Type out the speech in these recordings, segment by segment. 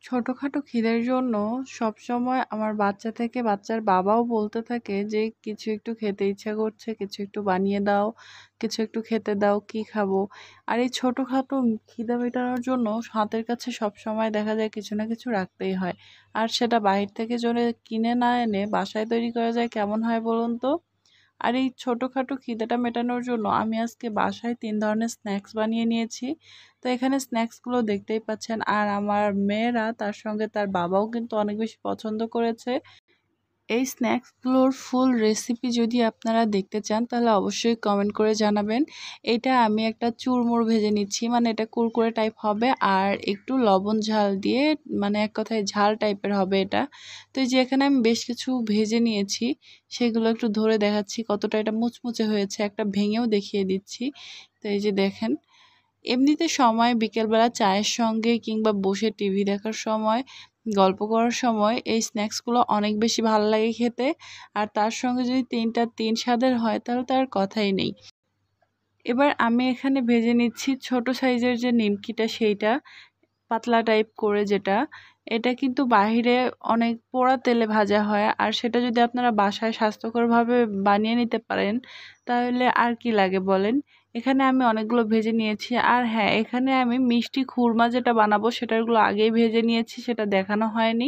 ছোটখাটো খিদের জন্য সবসময় আমার বাচ্চা থেকে বাচ্চার বাবাও বলতে থাকে যে, "কিছু একটু খেতে ইচ্ছা করছে, কিছু একটু বানিয়ে দাও, কিছু একটু খেতে দাও, কি খাবো?" আর এই ছোটখাটো খিদা মেটানোর জন্য হাতের কাছে সবসময় দেখা যায় কিছু না কিছু রাখতেই হয়। আর সেটা বাহির থেকে যদি কিনে না এনে বাসায় তৈরি করা যায় কেমন হয় বলুন তো? আর এই ছোটখাটো খিদেটা মেটানোর জন্য আমি আজকে বাসায় ৩ ধরনের স্ন্যাক্স বানিয়ে নিয়েছি। তো এখানে স্ন্যাক্সগুলো দেখতেই পাচ্ছেন। আর আমার মেয়েরা তার সঙ্গে তার বাবাও কিন্তু অনেক বেশি পছন্দ করেছে। এই স্ন্যাক্সগুলোর ফুল রেসিপি যদি আপনারা দেখতে চান তাহলে অবশ্যই কমেন্ট করে জানাবেন। এটা আমি একটা চুরমুর ভেজে নিচ্ছি, মানে এটা কুরকুরে টাইপ হবে আর একটু লবণ ঝাল দিয়ে, মানে এক কথায় ঝাল টাইপের হবে এটা। তো এই যে এখানে আমি বেশ কিছু ভেজে নিয়েছি, সেগুলো একটু ধরে দেখাচ্ছি কতটা এটা মুচমুচে হয়েছে, একটা ভেঙেও দেখিয়ে দিচ্ছি। তো এই যে দেখেন, এমনিতে সময় বিকেলবেলা চায়ের সঙ্গে কিংবা বসে টিভি দেখার সময়, গল্প করার সময় এই স্ন্যাক্সগুলো অনেক বেশি ভালো লাগে খেতে। আর তার সঙ্গে যদি ৩টা ৩ স্বাদের হয় তাহলে তো আর কথাই নেই। এবার আমি এখানে ভেজে নিচ্ছি ছোট সাইজের যে নিমকিটা সেইটা, পাতলা টাইপ করে যেটা। এটা কিন্তু বাহিরে অনেক পোড়া তেলে ভাজা হয়। আর সেটা যদি আপনারা বাসায় স্বাস্থ্যকরভাবে বানিয়ে নিতে পারেন তাহলে আর কি লাগে বলেন? এখানে আমি অনেকগুলো ভেজে নিয়েছি। আর হ্যাঁ, এখানে আমি মিষ্টি খুরমা যেটা বানাবো সেটারগুলো আগেই ভেজে নিয়েছি, সেটা দেখানো হয়নি।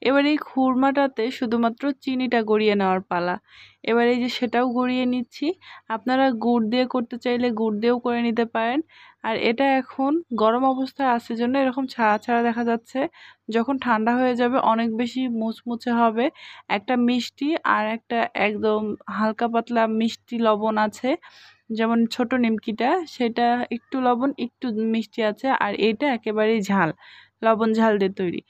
এবার এই খুরমাটাতে শুধুমাত্র চিনিটা গড়িয়ে নেওয়ার পালা। এবার এই যে সেটাও গড়িয়ে নিচ্ছি। আপনারা গুড় দিয়ে করতে চাইলে গুড় দিয়েও করে নিতে পারেন। আর এটা এখন গরম অবস্থায় আছে জন্য এরকম ছাড়া ছাড়া দেখা যাচ্ছে। যখন ঠান্ডা হয়ে যাবে অনেক বেশি মুচমুচে হবে। একটা মিষ্টি আর একটা একদম হালকা পাতলা মিষ্টি লবণ আছে। যেমন ছোট নিমকিটা সেটা একটু লবণ একটু মিষ্টি আছে, আর এটা একেবারেই ঝাল, লবণ ঝাল দিয়ে তৈরি।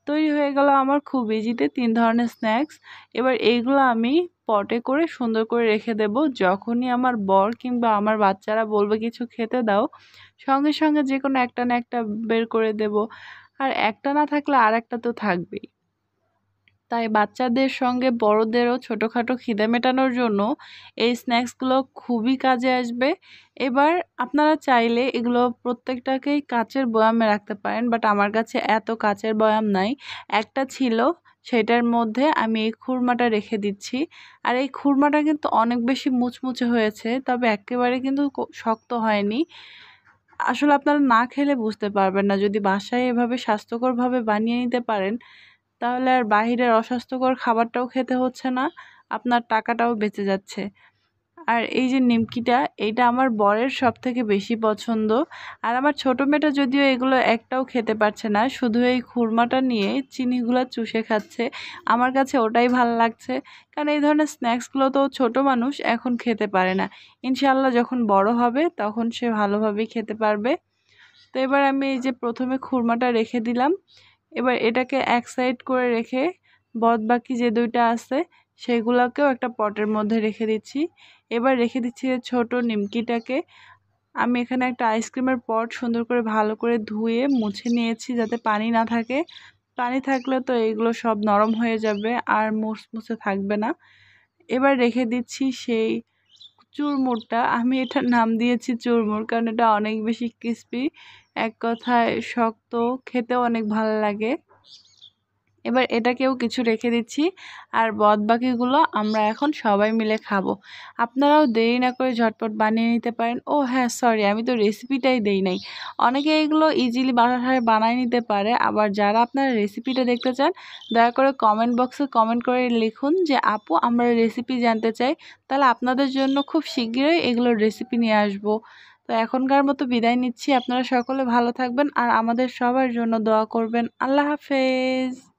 তৈরি হয়ে গেল আমার খুব ইজিতে ৩ ধরনের স্ন্যাক্স। এবার এইগুলো আমি পটে করে সুন্দর করে রেখে দেব। যখনই আমার বর কিংবা আমার বাচ্চারা বলবে কিছু খেতে দাও, সঙ্গে সঙ্গে যেকোনো একটা না একটা বের করে দেব। আর একটা না থাকলে আরেকটা তো থাকবেই। তাই বাচ্চাদের সঙ্গে বড়দেরও ছোটোখাটো খিদে মেটানোর জন্য এই স্ন্যাক্সগুলো খুবই কাজে আসবে। এবার আপনারা চাইলে এগুলো প্রত্যেকটাকেই কাচের বয়ামে রাখতে পারেন, বাট আমার কাছে এত কাচের বয়াম নাই। একটা ছিল, সেটার মধ্যে আমি এই খুরমাটা রেখে দিচ্ছি। আর এই খুরমাটা কিন্তু অনেক বেশি মুচমুচে হয়েছে, তবে একেবারে কিন্তু শক্ত হয়নি। আসলে আপনারা না খেলে বুঝতে পারবেন না। যদি বাসায় এভাবে স্বাস্থ্যকরভাবে বানিয়ে নিতে পারেন তাহলে আর বাহিরের অস্বাস্থ্যকর খাবারটাও খেতে হচ্ছে না, আপনার টাকাটাও বেঁচে যাচ্ছে। আর এই যে নিমকিটা, এইটা আমার বরের সবথেকে বেশি পছন্দ। আর আমার ছোটো মেয়েটা যদিও এগুলো একটাও খেতে পারছে না, শুধু এই খুরমাটা নিয়ে চিনিগুলো চুষে খাচ্ছে। আমার কাছে ওটাই ভালো লাগছে, কারণ এই ধরনের স্ন্যাক্সগুলো তো ছোট মানুষ এখন খেতে পারে না। ইনশাআল্লাহ যখন বড় হবে তখন সে ভালোভাবেই খেতে পারবে। তো এবার আমি এই যে প্রথমে খুরমাটা রেখে দিলাম। এবার এটাকে এক সাইড করে রেখে বাদবাকি যে ২টা আছে সেগুলোকেও একটা পটের মধ্যে রেখে দিচ্ছি। এবার রেখে দিচ্ছি ছোট নিমকিটাকে। আমি এখানে একটা আইসক্রিমের পট সুন্দর করে ভালো করে ধুয়ে মুছে নিয়েছি যাতে পানি না থাকে। পানি থাকলে তো এইগুলো সব নরম হয়ে যাবে আর মুচমুচে থাকবে না। এবার রেখে দিচ্ছি সেই চুরমুরটা। আমি এটার নাম দিয়েছি চুরমুর, কারণ এটা অনেক বেশি ক্রিস্পি, এক কথায় শক্ত, খেতেও অনেক ভালো লাগে। এবার এটাকেও কিছু রেখে দিচ্ছি। আর বাদবাকিগুলো আমরা এখন সবাই মিলে খাবো। আপনারাও দেরি না করে ঝটপট বানিয়ে নিতে পারেন। ও হ্যাঁ, সরি, আমি তো রেসিপিটাই দেই নাই। অনেকে এগুলো ইজিলি বাসায় বানায় নিতে পারে। আবার যারা আপনারা রেসিপিটা দেখতে চান দয়া করে কমেন্ট বক্সে কমেন্ট করে লিখুন যে আপু আমরা রেসিপি জানতে চাই। তাহলে আপনাদের জন্য খুব শিগগিরই এগুলোর রেসিপি নিয়ে আসবো। তো এখনকার মতো বিদায় নিচ্ছি। আপনারা সকলে ভালো থাকবেন আর আমাদের সবার জন্য দোয়া করবেন। আল্লাহ হাফেজ।